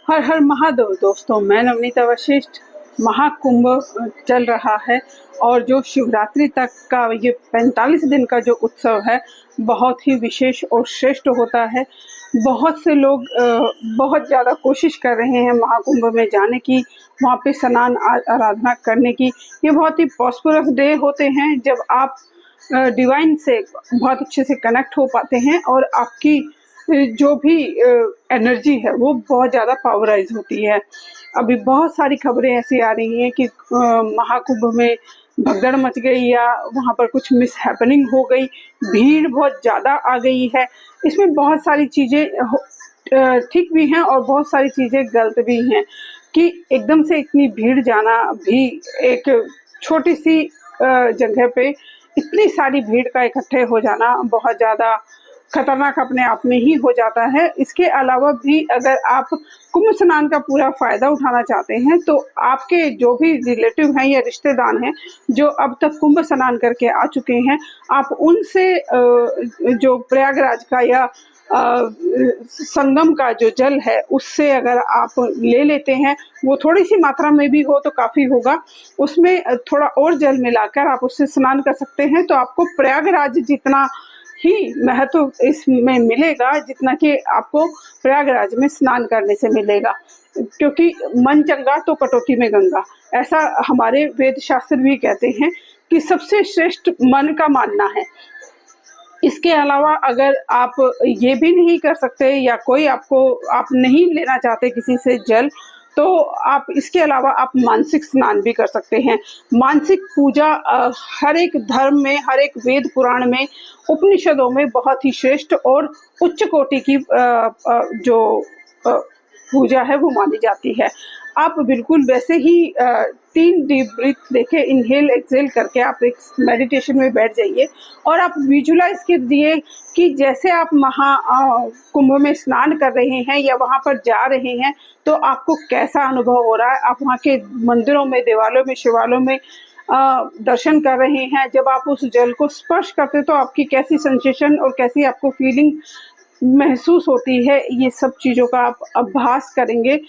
हर हर महादेव दोस्तों, मैं नवनीता वशिष्ठ। महाकुंभ चल रहा है और जो शिवरात्रि तक का ये 45 दिन का जो उत्सव है बहुत ही विशेष और श्रेष्ठ होता है। बहुत से लोग बहुत ज़्यादा कोशिश कर रहे हैं महाकुंभ में जाने की, वहाँ पे स्नान आराधना करने की। ये बहुत ही प्रॉस्परस डे होते हैं जब आप डिवाइन से बहुत अच्छे से कनेक्ट हो पाते हैं और आपकी जो भी एनर्जी है वो बहुत ज़्यादा पावराइज होती है। अभी बहुत सारी खबरें ऐसी आ रही हैं कि महाकुंभ में भगदड़ मच गई या वहाँ पर कुछ मिस हैपनिंग हो गई, भीड़ बहुत ज़्यादा आ गई है। इसमें बहुत सारी चीज़ें ठीक भी हैं और बहुत सारी चीज़ें गलत भी हैं कि एकदम से इतनी भीड़ जाना भी एक छोटी सी जगह पे इतनी सारी भीड़ का इकट्ठे हो जाना बहुत ज़्यादा खतरनाक अपने आप में ही हो जाता है। इसके अलावा भी अगर आप कुंभ स्नान का पूरा फ़ायदा उठाना चाहते हैं तो आपके जो भी रिलेटिव हैं या रिश्तेदार हैं जो अब तक कुंभ स्नान करके आ चुके हैं, आप उनसे जो प्रयागराज का या संगम का जो जल है उससे अगर आप ले लेते हैं, वो थोड़ी सी मात्रा में भी हो तो काफ़ी होगा, उसमें थोड़ा और जल मिलाकर आप उससे स्नान कर सकते हैं। तो आपको प्रयागराज जितना ही महत्व इसमें मिलेगा जितना कि आपको प्रयागराज में स्नान करने से मिलेगा, क्योंकि मन चंगा तो कटौती में गंगा, ऐसा हमारे वेद शास्त्र भी कहते हैं कि सबसे श्रेष्ठ मन का मानना है। इसके अलावा अगर आप ये भी नहीं कर सकते या कोई आप नहीं लेना चाहते किसी से जल, तो आप इसके अलावा आप मानसिक स्नान भी कर सकते हैं। मानसिक पूजा हर एक धर्म में, हर एक वेद पुराण में, उपनिषदों में बहुत ही श्रेष्ठ और उच्च कोटि की जो पूजा है वो मानी जाती है। आप बिल्कुल वैसे ही 3 डीप ब्रीथ लेके इनहेल एक्सहेल करके आप एक मेडिटेशन में बैठ जाइए और आप विजुलाइज कीजिए कि जैसे आप कुंभ में स्नान कर रहे हैं या वहाँ पर जा रहे हैं तो आपको कैसा अनुभव हो रहा है। आप वहाँ के मंदिरों में, देवालयों में, शिवालयों में दर्शन कर रहे हैं। जब आप उस जल को स्पर्श करते तो आपकी कैसी सेंसेशन और कैसी आपको फीलिंग महसूस होती है, ये सब चीज़ों का आप अभ्यास करेंगे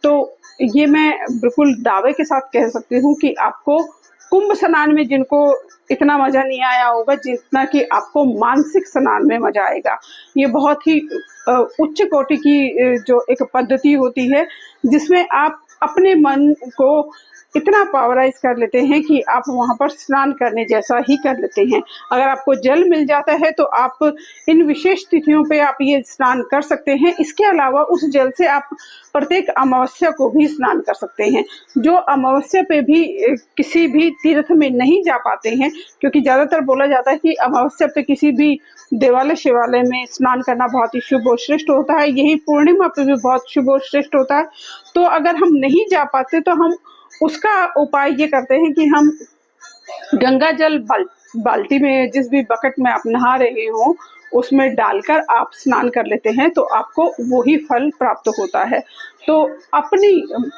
तो ये मैं बिल्कुल दावे के साथ कह सकती हूँ कि आपको कुंभ स्नान में जिनको इतना मज़ा नहीं आया होगा जितना कि आपको मानसिक स्नान में मज़ा आएगा। ये बहुत ही उच्च कोटि की जो एक पद्धति होती है जिसमें आप अपने मन को इतना पावराइज कर लेते हैं कि आप वहाँ पर स्नान करने जैसा ही कर लेते हैं। अगर आपको जल मिल जाता है तो आप इन विशेष तिथियों पे आप ये स्नान कर सकते हैं। इसके अलावा उस जल से आप प्रत्येक अमावस्या को भी स्नान कर सकते हैं। जो अमावस्या पे भी किसी भी तीर्थ में नहीं जा पाते हैं, क्योंकि ज़्यादातर बोला जाता है कि अमावस्या पे किसी भी देवालय शिवालय में स्नान करना बहुत ही शुभ और श्रेष्ठ होता है, यही पूर्णिमा पे भी बहुत शुभ और श्रेष्ठ होता है। तो अगर हम नहीं जा पाते तो हम उसका उपाय ये करते हैं कि हम गंगा जल बाल्टी में, जिस भी बकेट में आप नहा रहे हो उसमें डालकर आप स्नान कर लेते हैं तो आपको वही फल प्राप्त होता है। तो अपनी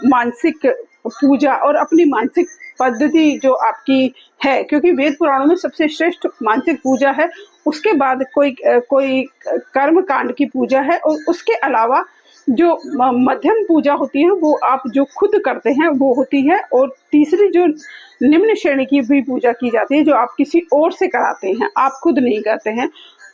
मानसिक पूजा और अपनी मानसिक पद्धति जो आपकी है, क्योंकि वेद पुराणों में सबसे श्रेष्ठ मानसिक पूजा है, उसके बाद कोई कर्म कांड की पूजा है और उसके अलावा जो मध्यम पूजा होती है वो आप जो खुद करते हैं वो होती है, और तीसरी जो निम्न श्रेणी की भी पूजा की जाती है जो आप किसी और से कराते हैं, आप खुद नहीं करते हैं,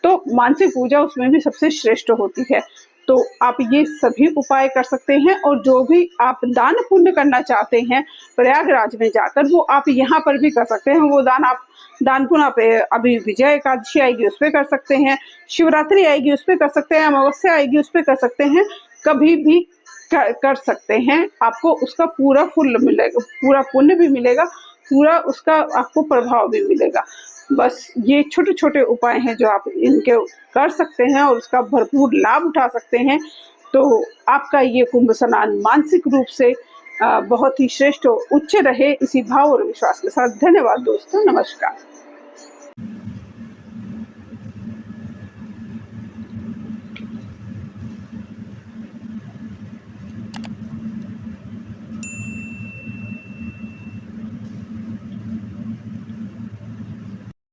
तो मानसिक पूजा उसमें भी सबसे श्रेष्ठ होती है। तो आप ये सभी उपाय कर सकते हैं और जो भी आप दान पुण्य करना चाहते हैं प्रयागराज में जाकर वो आप यहाँ पर भी कर सकते हैं। वो दान पुण्य पे अभी विजय एकादशी आएगी उस पर कर सकते हैं, शिवरात्रि आएगी उस पर कर सकते हैं, अमावस्या आएगी उस पर कर सकते हैं, कभी भी कर सकते हैं। आपको उसका पूरा फल मिलेगा, पूरा पुण्य भी मिलेगा, पूरा उसका आपको प्रभाव भी मिलेगा। बस ये छोटे छोटे उपाय हैं जो आप इनके कर सकते हैं और उसका भरपूर लाभ उठा सकते हैं। तो आपका ये कुंभ स्नान मानसिक रूप से बहुत ही श्रेष्ठ और उच्च रहे, इसी भाव और विश्वास के साथ। धन्यवाद दोस्तों, नमस्कार।